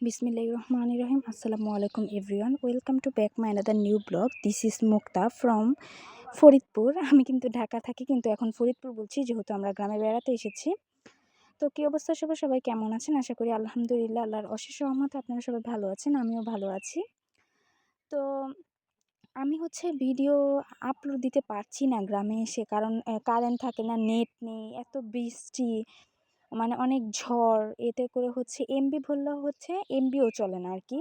Bismillahir Rahmanir Rahim. Assalamu alaikum everyone. Welcome to back my another new blog. This is Mukta from Faridpur. আমি কিন্তু ঢাকা থাকি, কিন্তু এখন ফরিদপুর বলছি যেহেতু আমরা গ্রামে বেড়াতে এসেছি। তো কি অবস্থা সবাই কেমন আছেন? আশা করি আলহামদুলিল্লাহ আল্লাহর অশেষ রহমতে আপনারা সবাই ভালো আছেন। আমিও ভালো আছি। তো আমি ভিডিও আপলোড দিতে পারছি না গ্রামে এসে, কারণ কারেন্ট থাকে না, নেট নেই, এত বৃষ্টি, মানে অনেক ঝড়, এতে করে এমবি ভরলেও এমবিও চলে না আরকি।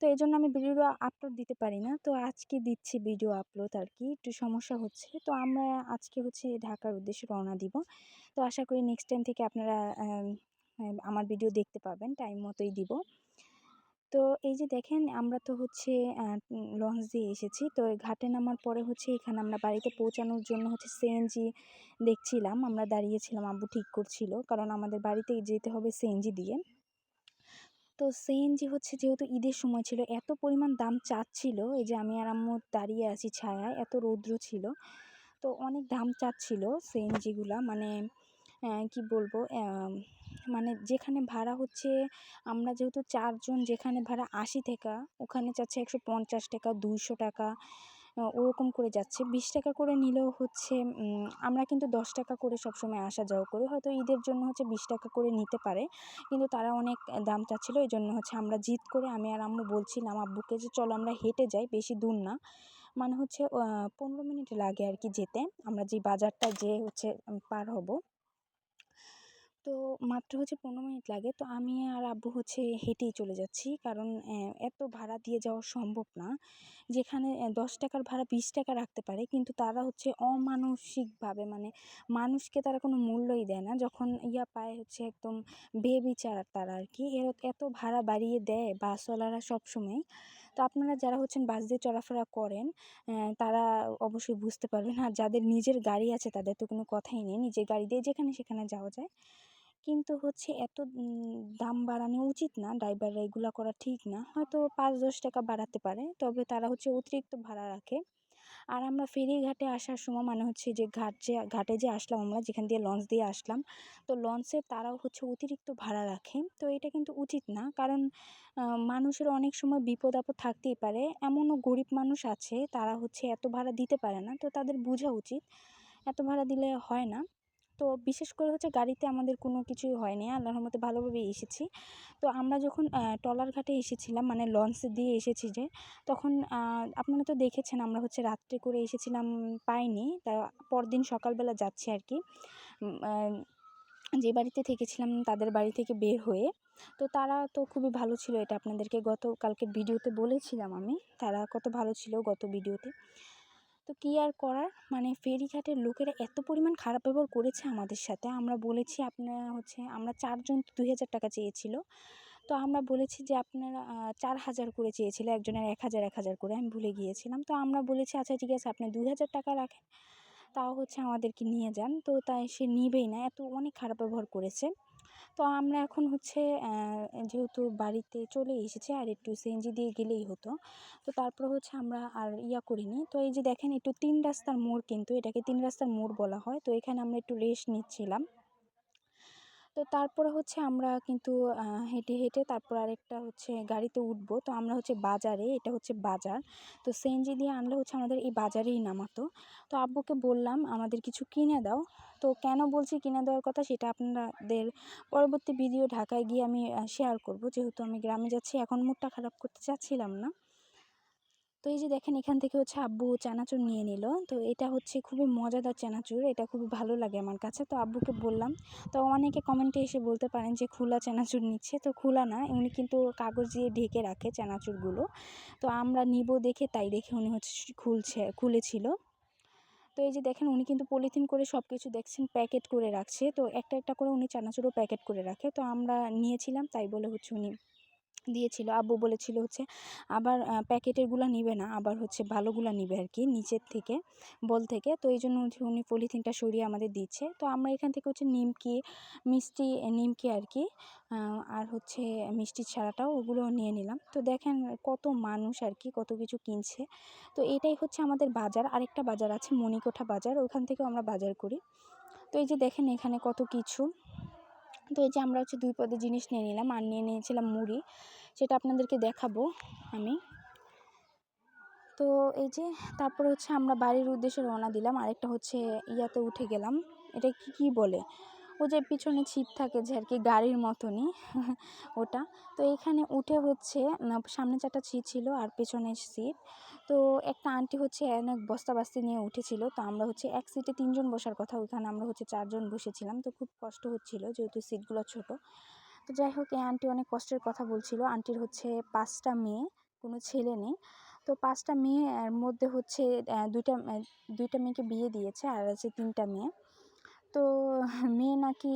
তো এজন্য আমি ভিডিও আপলোড দিতে পারি না। তো আজকে দিচ্ছি ভিডিও আপলোড আরকি। একটু সমস্যা হচ্ছে। তো আমরা আজকে ঢাকার উদ্দেশ্যে রওনা দিব। তো আশা করি নেক্সট টাইম থেকে আপনারা আমার ভিডিও দেখতে পাবেন, টাইম মতোই দিব। তো এই যে দেখেন, আমরা তো লঞ্চ দিয়ে এসেছি। তো ঘাটে নামার পরে এখানে আমরা বাড়িতে পৌঁছানোর জন্য সিএনজি দেখছিলাম। আমরা দাঁড়িয়েছিলাম, আব্বু ঠিক করছিল। কারণ আমাদের বাড়িতে যেতে হবে সিএনজি দিয়ে। তো সিএনজি যেহেতু ঈদের সময় ছিল, এত পরিমাণ দাম চাচ্ছিল। এই যে আমি আর আম্মু দাঁড়িয়ে আছি ছায়ায়, এত রৌদ্র ছিল। তো অনেক দাম চাচ্ছিল সিএনজিগুলা, মানে কি বলবো, মানে যেখানে ভাড়া আমরা যেহেতু ৪ জন, যেখানে ভাড়া ৮০ টাকা, ওখানে চাচ্ছে ১৫০ টাকা, ২০০ টাকা, ওরকম করে যাচ্ছে। ২০ টাকা করে নিলেও আমরা কিন্তু ১০ টাকা করে সবসময় আসা যাওয়া করি। হয়তো ঈদের জন্য ২০ টাকা করে নিতে পারে, কিন্তু তারা অনেক দাম চাচ্ছিল। এজন্য আমরা জিদ করে আমি আর আম্মু বলছিলাম আব্বুকে যে চলো আমরা হেঁটে যাই, বেশি দূর না, মানে ১৫ মিনিট লাগে আর কি যেতে, আমরা যে বাজারটা যেয়ে পার হব। তো মাত্র ১৫ মিনিট লাগে। তো আমি আর আব্বু হেঁটেই চলে যাচ্ছি, কারণ এত ভাড়া দিয়ে যাওয়া সম্ভব না। যেখানে ১০ টাকার ভাড়া ২০ টাকা রাখতে পারে, কিন্তু তারা অমানসিকভাবে, মানে মানুষকে তারা কোনো মূল্যই দেয় না। যখন পায় একদম বেবিচার তারা আর কি। এত ভাড়া বাড়িয়ে দেয় বাসওয়ালারা সবসময়। তো আপনারা যারা বাস দিয়ে চলাফেরা করেন, তারা অবশ্যই বুঝতে পারবেন। আর যাদের নিজের গাড়ি আছে তাদের তো কোনো কথাই নেই, নিজের গাড়ি দিয়ে যেখানে সেখানে যাওয়া যায়। কিন্তু এত দাম বাড়ানো উচিত না, ড্রাইভাররা এগুলা করা ঠিক না। হয়তো ৫-১০ টাকা বাড়াতে পারে, তবে তারা অতিরিক্ত ভাড়া রাখে। আর আমরা ফেরিঘাটে আসার সময়, মানে যে ঘাটে যে আসলাম আমরা, যেখান দিয়ে লঞ্চ দিয়ে আসলাম, তো লঞ্চে তারাও অতিরিক্ত ভাড়া রাখে। তো এটা কিন্তু উচিত না, কারণ মানুষের অনেক সময় বিপদ আপদ থাকতেই পারে। এমনও গরিব মানুষ আছে, তারা এত ভাড়া দিতে পারে না। তো তাদের বোঝা উচিত, এত ভাড়া দিলে হয় না। তো বিশেষ করে গাড়িতে আমাদের কোনো কিছুই হয়নি, আল্লাহর রহমতে ভালোভাবেই এসেছি। তো আমরা যখন ট্রলার ঘাটে এসেছিলাম, মানে লঞ্চ দিয়ে এসেছি যে, তখন আপনারা তো দেখেছেন আমরা রাত্রে করে এসেছিলাম, পাইনি। তা পরদিন সকালবেলা যাচ্ছি আর কি, যে বাড়িতে থেকেছিলাম তাদের বাড়ি থেকে বের হয়ে। তো তারা তো খুবই ভালো ছিল, এটা আপনাদেরকে গতকালকের ভিডিওতে বলেছিলাম আমি, তারা কত ভালো ছিল গত ভিডিওতে। তো কী আর করার, মানে ফেরিঘাটের লোকেরা এত পরিমাণ খারাপ ব্যবহার করেছে আমাদের সাথে। আমরা বলেছি আপনারা আমরা ৪ জন ২,০০০ টাকা চেয়েছিল। তো আমরা বলেছি যে আপনারা ৪,০০০ করে চেয়েছিল, একজনের ১,০০০ করে, আমি ভুলে গিয়েছিলাম। তো আমরা বলেছি আচ্ছা ঠিক আছে, আপনি ২,০০০ টাকা রাখেন, তাও আমাদেরকে নিয়ে যান। তো তাই সে নিবেই না, এত অনেক খারাপ ব্যবহার করেছে। তো আমরা এখন যেহেতু বাড়িতে চলে এসেছি, আর একটু সিএনজি দিয়ে গেলেই হতো। তো তারপর আমরা আর করিনি। তো এই যে দেখেন, একটু ৩ রাস্তার মোড়, কিন্তু এটাকে ৩ রাস্তার মোড় বলা হয়। তো এখানে আমরা একটু রেস্ট নিচ্ছিলাম। তো তারপরে আমরা কিন্তু হেঁটে তারপর আরেকটা গাড়িতে উঠবো। তো আমরা বাজারে, এটা বাজার। তো সিএনজি দিয়ে আনলে আমাদের এই বাজারেই নামাতো। তো আব্বুকে বললাম আমাদের কিছু কিনে দাও। তো কেন বলছি কিনে দেওয়ার কথা, সেটা আপনাদের পরবর্তী ভিডিও ঢাকায় গিয়ে আমি শেয়ার করব, যেহেতু আমি গ্রামে যাচ্ছি, এখন মুডটা খারাপ করতে চাচ্ছিলাম না। তো এই যে দেখেন, এখান থেকে আব্বু চানাচুর নিয়ে নিল। তো এটা খুবই মজাদার চানাচুর, এটা খুবই ভালো লাগে আমার কাছে। তো আব্বুকে বললাম। তো অনেকে কমেন্টে এসে বলতে পারেন যে খোলা চানাচুর নিচ্ছে, তো খোলা না, উনি কিন্তু কাগজ দিয়ে ঢেকে রাখে চানাচুরগুলো। তো আমরা নিব দেখে, তাই দেখে উনি খুলেছিল। তো এই যে দেখেন, উনি কিন্তু পলিথিন করে সব কিছু দেখছেন প্যাকেট করে রাখছে। তো একটা একটা করে উনি চানাচুরও প্যাকেট করে রাখে। তো আমরা নিয়েছিলাম, তাই বলে উনি দিয়েছিল। আব্বু বলেছিল আবার প্যাকেটেরগুলা নিবে না, আবার ভালোগুলা নিবে আর কি, নিচের থেকে, বল থেকে। তো এই জন্য উনি পলিথিনটা সরিয়ে আমাদের দিচ্ছে। তো আমরা এখান থেকে নিমকি, মিষ্টি, নিমকি আর কি, আর মিষ্টি ছাড়াটাও, ওগুলো নিয়ে নিলাম। তো দেখেন কত মানুষ আর কি, কত কিছু কিনছে। তো এটাই আমাদের বাজার। আরেকটা বাজার আছে মণিকোঠা বাজার, ওখান থেকেও আমরা বাজার করি। তো এই যে দেখেন এখানে কত কিছু, তো এই যে আমরা হচ্ছে 2 পদের জিনিস নিয়ে নিলাম, আর নিয়ে নিয়েছিলাম মুড়ি, সেটা আপনাদেরকে দেখাবো আমি। তো এই যে তারপরে হচ্ছে আমরা বাড়ির উদ্দেশ্যে রওনা দিলাম। আরেকটা হচ্ছে ইয়াতে উঠে গেলাম, এটা কি বলে, ও যে পিছনে ছিট থাকে যে আর কি, গাড়ির মতনই ওটা। তো এখানে উঠে হচ্ছে সামনে 4টা সিট ছিল আর পেছনে সিট। তো একটা আন্টি হচ্ছে অনেক বস্তা নিয়ে উঠেছিল। তো আমরা হচ্ছে এক সিটে 3 জন বসার কথা, ওইখানে আমরা হচ্ছে 4 জন বসেছিলাম। তো খুব কষ্ট হচ্ছিল যেহেতু সিটগুলো ছোট। তো যাই হোক, এই আন্টি অনেক কষ্টের কথা বলছিল। আন্টির হচ্ছে 5টা মেয়ে, কোনো ছেলে নেই। তো 5টা মেয়ের মধ্যে হচ্ছে 2টা মেয়েকে বিয়ে দিয়েছে, আর আছে 3টা মেয়ে। তো মেয়ে নাকি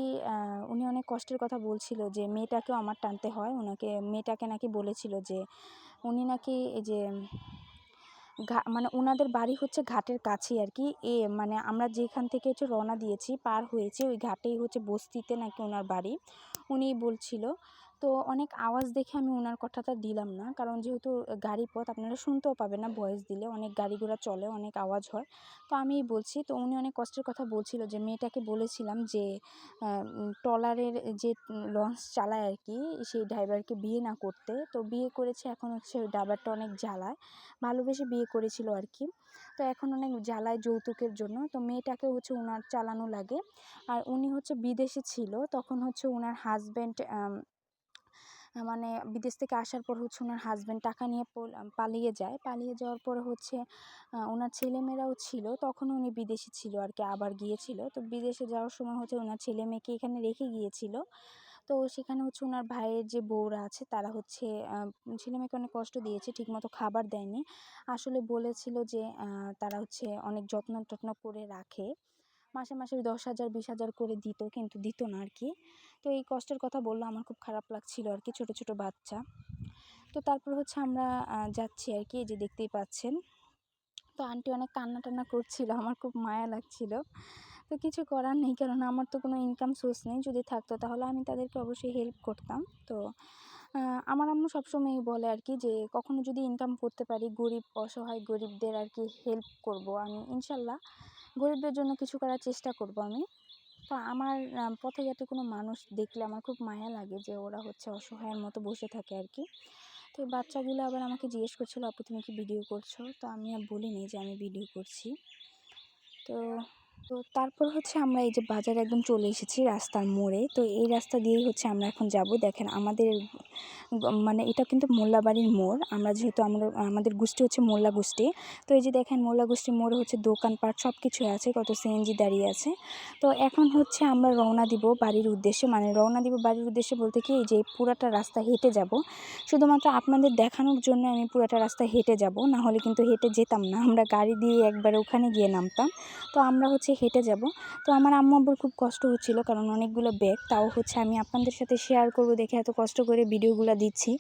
উনি অনেক কষ্টের কথা বলছিল যে মেয়েটাকেও আমার টানতে হয়। মেয়েটাকে নাকি বলেছিল যে উনি নাকি এই যে মানে ওনাদের বাড়ি হচ্ছে ঘাটের কাছেই আর কি। মানে আমরা যেখান থেকে হচ্ছে রওনা দিয়েছি পার হয়েছে ওই ঘাটেই হচ্ছে বস্তিতে নাকি ওনার বাড়ি, উনিই বলছিল। তো অনেক আওয়াজ দেখে আমি ওনার কথাটা দিলাম না, কারণ যেহেতু গাড়ি পথ আপনারা শুনতেও পাবেন না, ভয়েস দিলে অনেক গাড়ি ঘোড়া চলে, অনেক আওয়াজ হয়। তো আমিই বলছি। তো উনি অনেক কষ্টের কথা বলছিল যে মেয়েটাকে বলেছিলাম যে ট্রলারের যে লঞ্চ চালায় আর কি, সেই ড্রাইভারকে বিয়ে না করতে। তো বিয়ে করেছে, এখন হচ্ছে ওই ড্রাইভারটা অনেক জ্বালায়, ভালোবেসে বিয়ে করেছিল আর কি। তো এখন অনেক জ্বালায় যৌতুকের জন্য। তো মেয়েটাকে হচ্ছে ওনার চালানো লাগে। আর উনি হচ্ছে বিদেশে ছিল, তখন হচ্ছে ওনার হাজব্যান্ড মানে বিদেশ থেকে আসার পর হচ্ছে ওনার হাজব্যান্ড টাকা নিয়ে পালিয়ে যায়। পালিয়ে যাওয়ার পরে হচ্ছে ওনার ছেলেমেয়েরাও ছিল, তখন উনি বিদেশে ছিল আর কি, আবার গিয়েছিল। তো বিদেশে যাওয়ার সময় হচ্ছে ওনার ছেলে মেয়েকে এখানে রেখে গিয়েছিল। তো সেখানে হচ্ছে ওনার ভাইয়ের যে বউরা আছে তারা হচ্ছে ছেলে মেয়েকে অনেক কষ্ট দিয়েছে, ঠিকমতো খাবার দেয়নি। আসলে বলেছিল যে তারা হচ্ছে অনেক যত্ন টত্ন করে রাখে, মাসে মাসে 10,000 20,000 করে দিত, কিন্তু দিত না আর কি। তো এই কষ্টের কথা বললো, আমার খুব খারাপ লাগছিল আর কি, ছোট ছোট বাচ্চা। তো তারপর হচ্ছে আমরা যাচ্ছি আর কি, এই যে দেখতেই পাচ্ছেন। তো আন্টি অনেক কান্না টান্না করছিল, আমার খুব মায়া লাগছিল। তো কিছু করার নেই, কারণ আমার তো কোনো ইনকাম সোর্স নেই, যদি থাকতো তাহলে আমি তাদেরকে অবশ্যই হেল্প করতাম। তো আমার আম্মু সবসময়ই বলে আর কি যে কখনো যদি ইনকাম করতে পারি, গরিব অসহায় গরিবদের আর কি হেল্প করব আমি, ইনশাল্লাহ গরিবদের জন্য কিছু করার চেষ্টা করব আমি। তো আমার পথে ঘাটে কোনো মানুষ দেখলে আমার খুব মায়া লাগে যে ওরা হচ্ছে অসহায়ের মতো বসে থাকে আর কি। তো এই বাচ্চাগুলো আবার আমাকে জিজ্ঞেস করছিল, আপু তুমি কি ভিডিও করছো? তো আমি আর বলিনি যে আমি ভিডিও করছি। তো তো তারপর হচ্ছে আমরা এই যে বাজারে একদম চলে এসেছি রাস্তার মোড়ে। তো এই রাস্তা দিয়েই হচ্ছে আমরা এখন যাব। দেখেন আমাদের মানে এটা কিন্তু মোল্লাবাড়ির মোড়। আমাদের গোষ্ঠী হচ্ছে মোল্লা গোষ্ঠী। তো এই যে দেখেন মোল্লা গোষ্ঠীর মোড়ে হচ্ছে দোকানপাট সব কিছুই আছে, কত সিএনজি দাঁড়িয়ে আছে। তো এখন হচ্ছে আমরা রওনা দিব বাড়ির উদ্দেশ্যে, মানে রওনা দিব বাড়ির উদ্দেশ্যে বলতে কি, এই যে পুরাটা রাস্তা হেঁটে যাব। শুধুমাত্র আপনাদের দেখানোর জন্য আমি পুরাটা রাস্তা হেঁটে যাব, না হলে কিন্তু হেঁটে যেতাম না, আমরা গাড়ি দিয়ে একবারে ওখানে গিয়ে নামতাম। তো আমরা হচ্ছে হেঁটে যাব। তো আমার আম্মু আব্বুর খুব কষ্ট হচ্ছিল, কারণ অনেকগুলো ব্যাগ, তাও হচ্ছে আমি আপনাদের সাথে শেয়ার করব দেখে এত কষ্ট করে ভিডিওগুলো দিচ্ছি।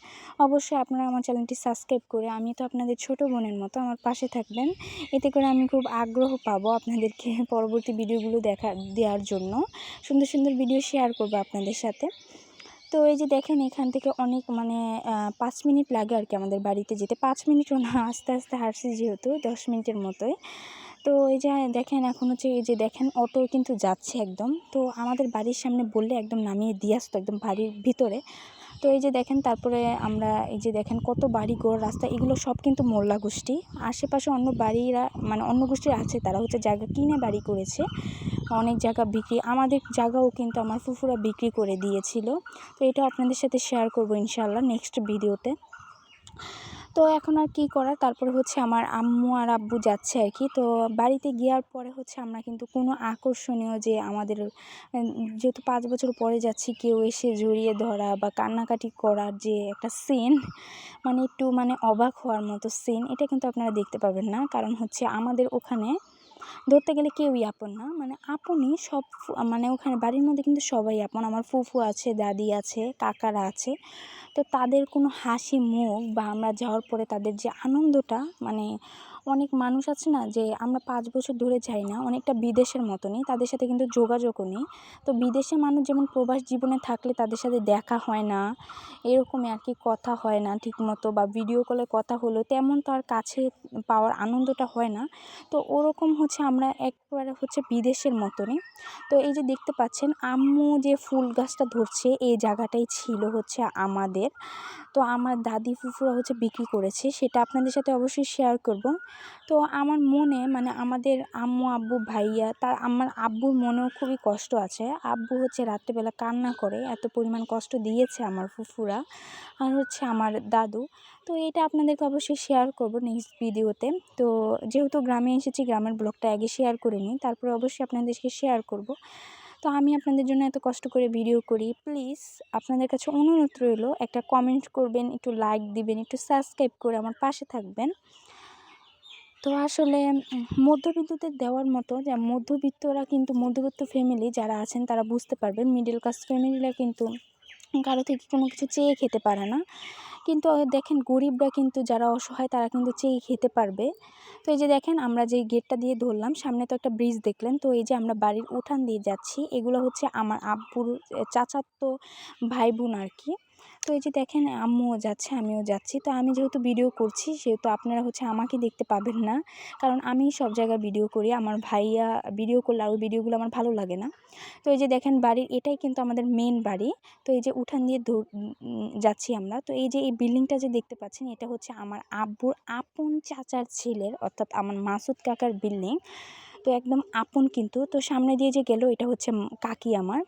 অবশ্যই আপনারা আমার চ্যানেলটি সাবস্ক্রাইব করে, আমি তো আপনাদের ছোট বোনের মতো, আমার পাশে থাকবেন। এতে করে আমি খুব আগ্রহ পাবো আপনাদেরকে পরবর্তী ভিডিওগুলো দেওয়ার জন্য। সুন্দর সুন্দর ভিডিও শেয়ার করবো আপনাদের সাথে। তো এই যে দেখেন এখান থেকে অনেক মানে 5 মিনিট লাগে আর কি আমাদের বাড়িতে যেতে। 5 মিনিটও না, আস্তে আস্তে হাঁটছি যেহেতু 10 মিনিটের মতোই। তো এই যে দেখেন এখন হচ্ছে এই যে দেখেন অটো কিন্তু যাচ্ছে একদম। তো আমাদের বাড়ির সামনে বললে একদম নামিয়ে দিয়ে আসতো একদম বাড়ির ভিতরে। তো এই যে দেখেন তারপরে আমরা এই যে দেখেন কত বাড়িঘর রাস্তা, এগুলো সব কিন্তু মোল্লা গোষ্ঠী। আশেপাশে অন্য বাড়িরা মানে অন্য গোষ্ঠীর আছে, তারা হচ্ছে জায়গা কিনে বাড়ি করেছে, অনেক জায়গা বিক্রি, আমাদের জায়গাও কিন্তু আমার ফুফুরা বিক্রি করে দিয়েছিল। তো এটা আপনাদের সাথে শেয়ার করবো ইনশাআল্লাহ নেক্সট ভিডিওতে। তো এখন আর কি করার, তারপরে হচ্ছে আমার আম্মু আর আব্বু যাচ্ছে আর কি। তো বাড়িতে গিয়ার পরে হচ্ছে আমরা কিন্তু কোনো আকর্ষণীয় যে আমাদের যেহেতু 5 বছর পরে যাচ্ছি, কেউ এসে জড়িয়ে ধরা বা কান্নাকাটি করার যে একটা সিন, মানে একটু মানে অবাক হওয়ার মতো সিন, এটা কিন্তু আপনারা দেখতে পাবেন না। কারণ হচ্ছে আমাদের ওখানে ধরতে গেলে কেউই আপন না, মানে আপনই সব, মানে ওখানে বাড়ির মধ্যে কিন্তু সবাই আপন। আমার ফুফু আছে, দাদি আছে, কাকারা আছে। তো তাদের কোনো হাসি মুখ বা আমরা যাওয়ার পরে তাদের যে আনন্দটা, মানে অনেক মানুষ আছে না যে আমরা 5 বছর ধরে যাই না, অনেকটা বিদেশের মতনই, তাদের সাথে কিন্তু যোগাযোগও নেই। তো বিদেশের মানুষ যেমন প্রবাস জীবনে থাকলে তাদের সাথে দেখা হয় না, এরকমই আর কি, কথা হয় না ঠিকমতো, বা ভিডিও কলে কথা হলো তেমন তার কাছে পাওয়ার আনন্দটা হয় না। তো ওরকম হচ্ছে আমরা একবারে হচ্ছে বিদেশের মতনই। তো এই যে দেখতে পাচ্ছেন আম্মু যে ফুল গাছটা ধরছে, এই জায়গাটাই ছিল হচ্ছে আমাদের। তো আমার দাদি ফুফুরা হচ্ছে বিক্রি করেছে, সেটা আপনাদের সাথে অবশ্যই শেয়ার করব। তো আমার মনে মানে আমাদের আম্মু আব্বু ভাইয়া আমার আব্বুর মনেও খুবই কষ্ট আছে। আব্বু হচ্ছে রাত্রেবেলা কান্না করে, এত পরিমাণ কষ্ট দিয়েছে আমার ফুফুরা আর হচ্ছে আমার দাদু। তো এটা আপনাদেরকে অবশ্যই শেয়ার করব নেক্সট ভিডিওতে। তো যেহেতু গ্রামে এসেছি, গ্রামের ব্লগটা আগে শেয়ার করে নিই, তারপরে অবশ্যই আপনাদেরকে শেয়ার করব। তো আমি আপনাদের জন্য এত কষ্ট করে ভিডিও করি, প্লিজ আপনাদের কাছে অনুরোধ রইল, একটা কমেন্ট করবেন, একটু লাইক দিবেন, একটু সাবস্ক্রাইব করে আমার পাশে থাকবেন। তো আসলে মধ্যবিত্তদের দেওয়ার মতো, যে মধ্যবিত্তরা কিন্তু, মধ্যবিত্ত ফ্যামিলি যারা আছেন তারা বুঝতে পারবেন, মিডল ক্লাস ফ্যামিলিরা কিন্তু কারো থেকে কোনো কিছু চেয়ে খেতে পারে না। কিন্তু দেখেন গরিবরা কিন্তু, যারা অসহায় তারা কিন্তু চেয়ে খেতে পারবে। তো এই যে দেখেন আমরা যে গেটটা দিয়ে ধরলাম, সামনে তো একটা ব্রিজ দেখলেন। তো এই যে আমরা বাড়ির উঠান দিয়ে যাচ্ছি, এগুলো হচ্ছে আমার আব্বুর চাচাতো ভাই বোন আর কি। তো এই যে দেখেন আম্মুও যাচ্ছে, আমিও যাচ্ছি। তো আমি যেহেতু ভিডিও করছি সেহেতু আপনারা হচ্ছে আমাকে দেখতে পাবেন না, কারণ আমি সব জায়গায় ভিডিও করি। আমার ভাইয়া ভিডিও করলে আর ওই ভিডিওগুলো আমার ভালো লাগে না। তো এই যে দেখেন বাড়ির এটাই কিন্তু আমাদের মেন বাড়ি। তো এই যে উঠান দিয়ে যাচ্ছি আমরা। তো এই যে এই বিল্ডিংটা যে দেখতে পাচ্ছেন, এটা হচ্ছে আমার আব্বুর আপন চাচার ছেলের, অর্থাৎ আমার মাসুদ কাকার বিল্ডিং। তো একদম আপন কিন্তু। তো সামনে দিয়ে যে গেল এটা হচ্ছে কাকি আমার।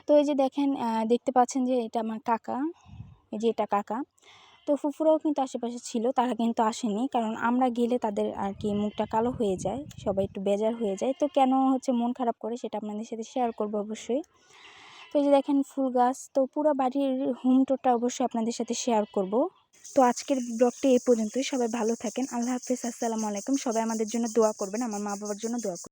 তো এই যে দেখেন দেখতে পাচ্ছেন যে এটা আমার কাকা, এই যে এটা কাকা। তো ফুফুরাও কিন্তু আশেপাশে ছিল, তারা কিন্তু আসেনি, কারণ আমরা গেলে তাদের আর কি মুখটা কালো হয়ে যায়, সবাই একটু বেজার হয়ে যায়। তো কেন হচ্ছে মন খারাপ করে সেটা আপনাদের সাথে শেয়ার করবো অবশ্যই। তো এই যে দেখেন ফুল গাছ, তো পুরো বাড়ির হোম টুরটা অবশ্যই আপনাদের সাথে শেয়ার করব। তো আজকের ব্লগটি এই পর্যন্তই। সবাই ভালো থাকেন। আল্লাহ হাফেজ, আসসালামু আলাইকুম। সবাই আমাদের জন্য দোয়া করবেন, আমার মা বাবার জন্য দোয়া করবেন।